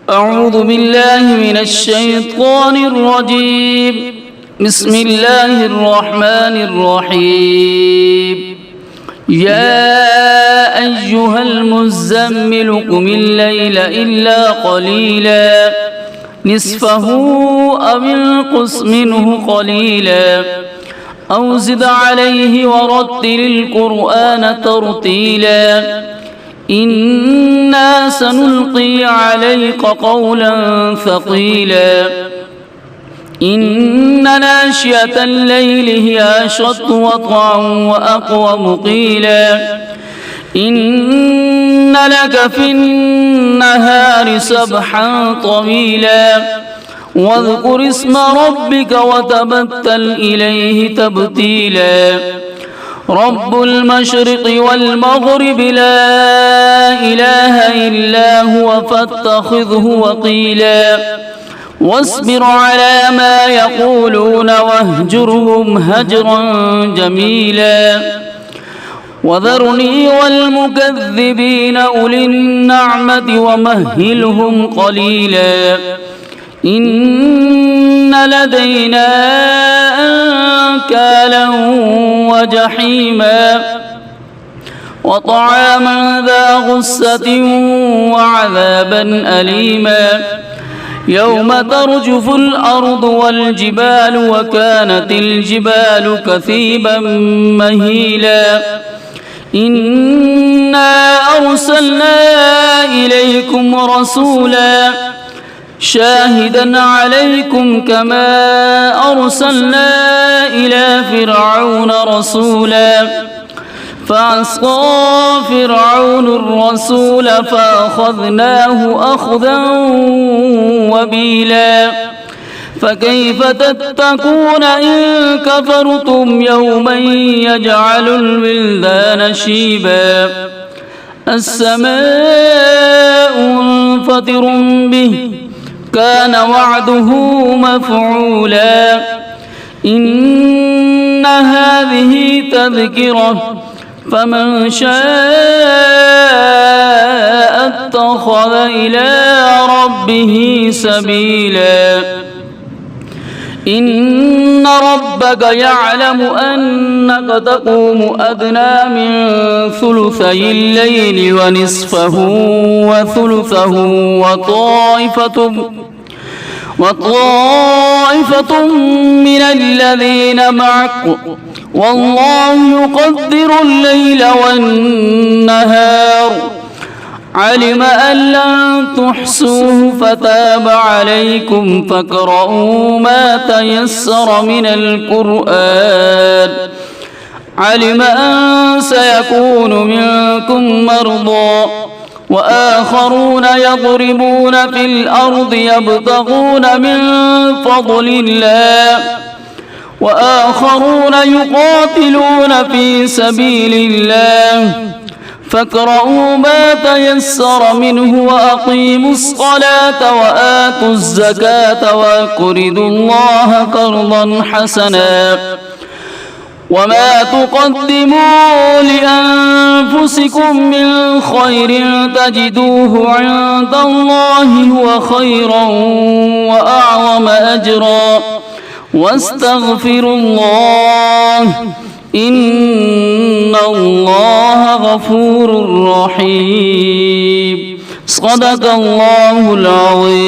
أعوذ بالله من الشيطان الرجيم. بسم الله الرحمن الرحيم. يا أيها المزمل قم الليل إلا قليلا نصفه أو انقص منه قليلا أو زد عليه ورتل القرآن ترتيلا إنا سنلقي عليك قولا ثقيلا إن ناشئة الليل هي أشد وطئا وأقوم قيلا إن لك في النهار سبحا طويلا واذكر اسم ربك وتبتل إليه تبتيلا رب المشرق والمغرب لا إله إلا هو فاتخذه وقيلا واصبر على ما يقولون واهجرهم هجرا جميلا وذرني والمكذبين أولي النعمة ومهلهم قليلا إن لدينا أنكالا وجحيما وطعاما ذا غصة وعذابا أليما يوم ترجف الأرض والجبال وكانت الجبال كثيبا مهيلا إنا أرسلنا إليكم رسولا شاهدا عليكم كما أرسلنا إلى فرعون رسولا فعصى فرعون الرسول فأخذناه أخذا وبيلا فكيف تتقون إن كفرتم يوما يجعل الولدان شيبا السماء منفطر به كان وعده مفعولا إن هذه تذكرة فمن شاء اتخذ إلى ربه سبيلا إن ربك يعلم أنك تقوم أدنى من ثلثي الليل ونصفه وثلثه وطائفة من الذين معك والله يقدر الليل والنهار علم أن لن تحصوه فتاب عليكم فاقرؤوا ما تيسر من القرآن علم أن سيكون منكم مرضى وآخرون يضربون في الأرض يبتغون من فضل الله وآخرون يقاتلون في سبيل الله فاقرؤوا ما تيسر منه وأقيموا الصلاة وآتوا الزكاة وأقرضوا الله قرضا حسنا وما تقدموا لأنفسكم من خير تجدوه عند الله هو خيرا وأعظم أجرا واستغفروا الله إن الله غفور رحيم صدق الله العظيم.